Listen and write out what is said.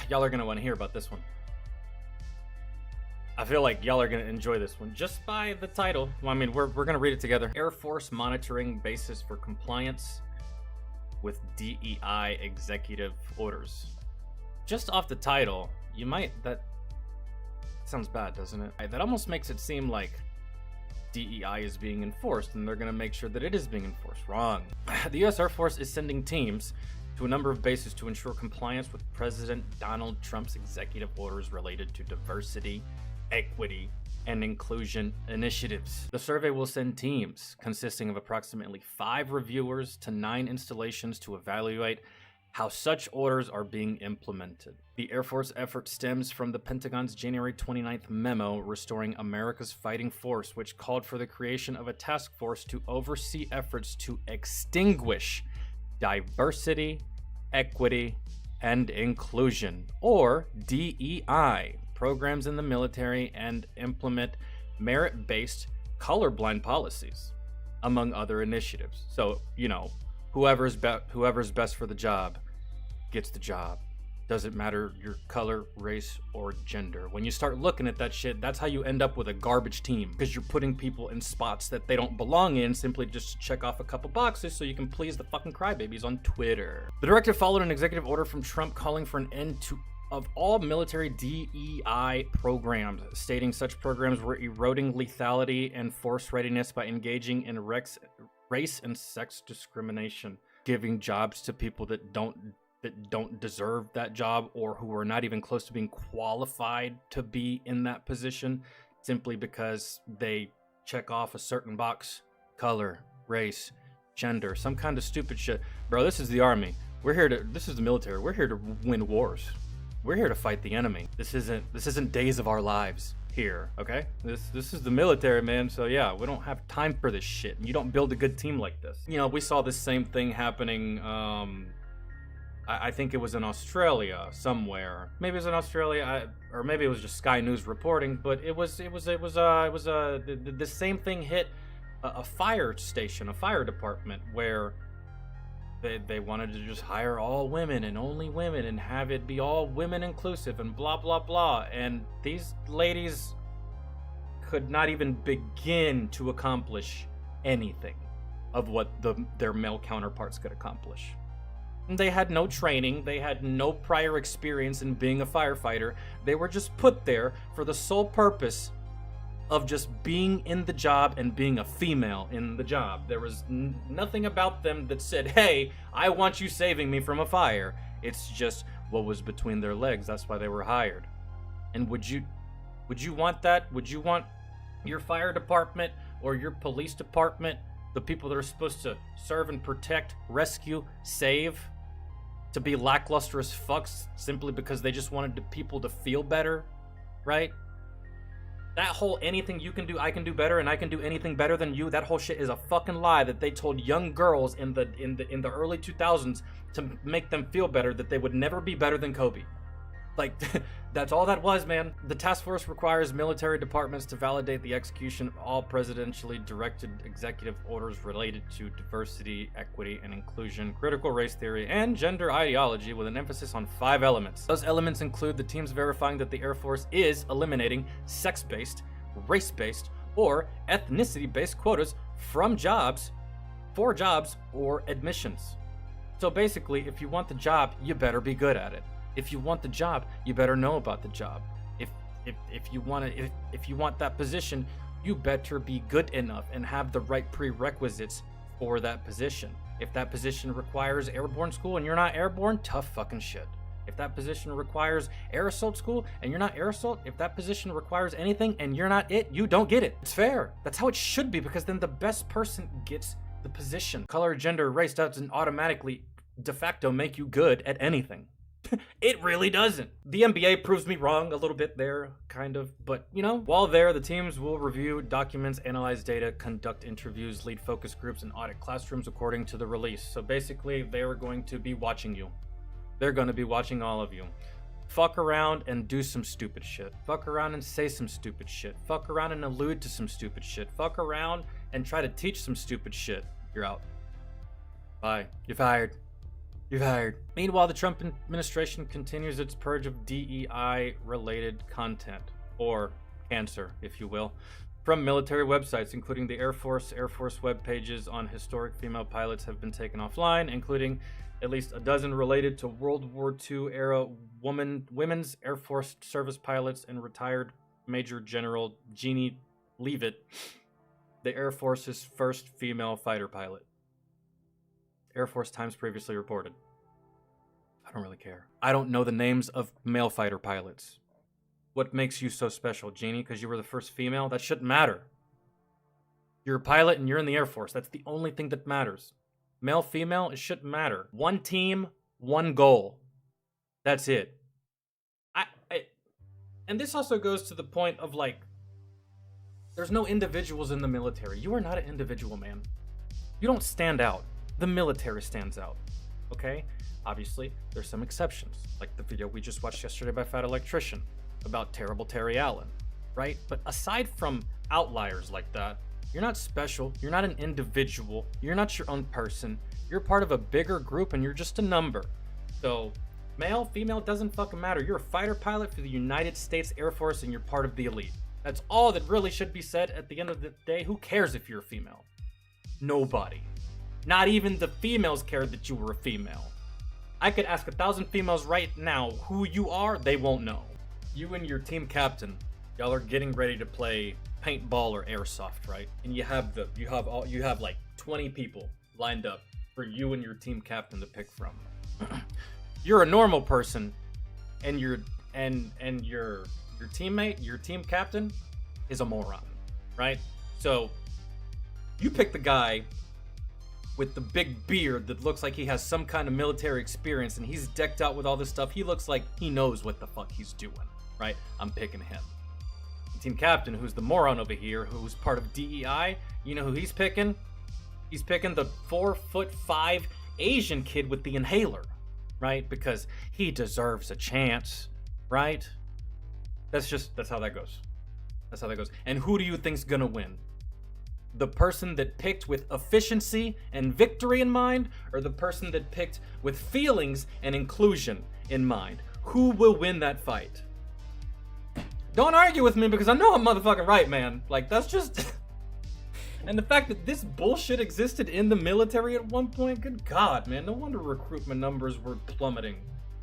Y'all are gonna want to hear about this one. I feel like y'all are gonna enjoy this one just by the title. Well, I mean, we're gonna read it together. Air Force monitoring basis for compliance with DEI executive orders. Just off the title, that sounds bad, doesn't it? That almost makes it seem like DEI is being enforced and they're gonna make sure that it is being enforced. Wrong. The US Air Force is sending teams to a number of bases to ensure compliance with President Donald Trump's executive orders related to diversity, equity, and inclusion initiatives. The survey will send teams consisting of approximately 5 reviewers to 9 installations to evaluate how such orders are being implemented. The Air Force effort stems from the Pentagon's January 29th memo restoring America's fighting force, which called for the creation of a task force to oversee efforts to extinguish diversity, equity, and inclusion, or DEI, programs in the military and implement merit-based colorblind policies, among other initiatives. So, whoever's best for the job gets the job. Doesn't matter your color, race, or gender. When you start looking at that shit, that's how you end up with a garbage team, because you're putting people in spots that they don't belong in simply just to check off a couple boxes so you can please the fucking crybabies on Twitter. The directive followed an executive order from Trump calling for an end of all military DEI programs, stating such programs were eroding lethality and force readiness by engaging in race and sex discrimination, giving jobs to people that don't deserve that job or who are not even close to being qualified to be in that position simply because they check off a certain box: color, race, gender, some kind of stupid shit. Bro, this is the army. This is the military. We're here to win wars. We're here to fight the enemy. This isn't days of our lives here, okay? This is the military, man. So yeah, we don't have time for this shit. You don't build a good team like this. We saw this same thing happening. I think it was in Australia somewhere. Maybe it was in Australia, or maybe it was just Sky News reporting. But the same thing hit a fire station, a fire department, where they wanted to just hire all women and only women and have it be all women inclusive and blah blah blah. And these ladies could not even begin to accomplish anything of what their male counterparts could accomplish. They had no training, they had no prior experience in being a firefighter. They were just put there for the sole purpose of just being in the job and being a female in the job. There was nothing about them that said, hey, I want you saving me from a fire. It's just what was between their legs. That's why they were hired. And would you want that? Would you want your fire department or your police department, the people that are supposed to serve and protect, rescue, save, to be lackluster as fucks simply because they just wanted the people to feel better, right? That whole anything you can do, I can do better, and I can do anything better than you, that whole shit is a fucking lie that they told young girls in the early 2000s to make them feel better, that they would never be better than Kobe. Like, that's all that was, man. The task force requires military departments to validate the execution of all presidentially directed executive orders related to diversity, equity, and inclusion, critical race theory, and gender ideology, with an emphasis on 5 elements. Those elements include the teams verifying that the Air Force is eliminating sex-based, race-based, or ethnicity-based quotas for jobs, or admissions. So basically, if you want the job, you better be good at it. If you want the job, you better know about the job. If you want that position, you better be good enough and have the right prerequisites for that position. If that position requires airborne school and you're not airborne, tough fucking shit. If that position requires air assault school and you're not air assault, if that position requires anything and you're not it, you don't get it. It's fair. That's how it should be, because then the best person gets the position. Color, gender, race doesn't automatically de facto make you good at anything. It really doesn't. The NBA proves me wrong a little bit there, kind of. But, while there, the teams will review documents, analyze data, conduct interviews, lead focus groups, and audit classrooms according to the release. So basically, they're going to be watching you. They're going to be watching all of you. Fuck around and do some stupid shit. Fuck around and say some stupid shit. Fuck around and allude to some stupid shit. Fuck around and try to teach some stupid shit. You're out. Bye. You're fired. You're hired. Meanwhile, the Trump administration continues its purge of DEI-related content, or cancer, if you will, from military websites, including the Air Force. Air Force web pages on historic female pilots have been taken offline, including at least a dozen related to World War II era women's Air Force service pilots and retired Major General Jeannie Leavitt, the Air Force's first female fighter pilot. Air Force Times previously reported. I don't really care. I don't know the names of male fighter pilots. What makes you so special, Jeannie? Because you were the first female? That shouldn't matter. You're a pilot and you're in the Air Force. That's the only thing that matters. Male, female, it shouldn't matter. One team, one goal. That's it. And this also goes to the point of, like, there's no individuals in the military. You are not an individual, man. You don't stand out. The military stands out, okay? Obviously, there's some exceptions, like the video we just watched yesterday by Fat Electrician about terrible Terry Allen, right? But aside from outliers like that, you're not special, you're not an individual, you're not your own person, you're part of a bigger group and you're just a number. So, male, female, doesn't fucking matter. You're a fighter pilot for the United States Air Force and you're part of the elite. That's all that really should be said at the end of the day. Who cares if you're a female? Nobody. Not even the females cared that you were a female. I could ask 1,000 females right now who you are, they won't know. You and your team captain, y'all are getting ready to play paintball or airsoft, right? And you have like 20 people lined up for you and your team captain to pick from. You're a normal person, and your teammate, your team captain, is a moron, right? So you pick the guy with the big beard that looks like he has some kind of military experience and he's decked out with all this stuff. He looks like he knows what the fuck he's doing, right? I'm picking him. The team captain, who's the moron over here, who's part of DEI, you know who he's picking? He's picking the 4'5" Asian kid with the inhaler, right? Because he deserves a chance, right? That's how that goes. That's how that goes. And who do you think's gonna win? The person that picked with efficiency and victory in mind, or the person that picked with feelings and inclusion in mind? Who will win that fight? Don't argue with me because I know I'm motherfucking right, man. Like, that's just... And the fact that this bullshit existed in the military at one point, good God, man. No wonder recruitment numbers were plummeting.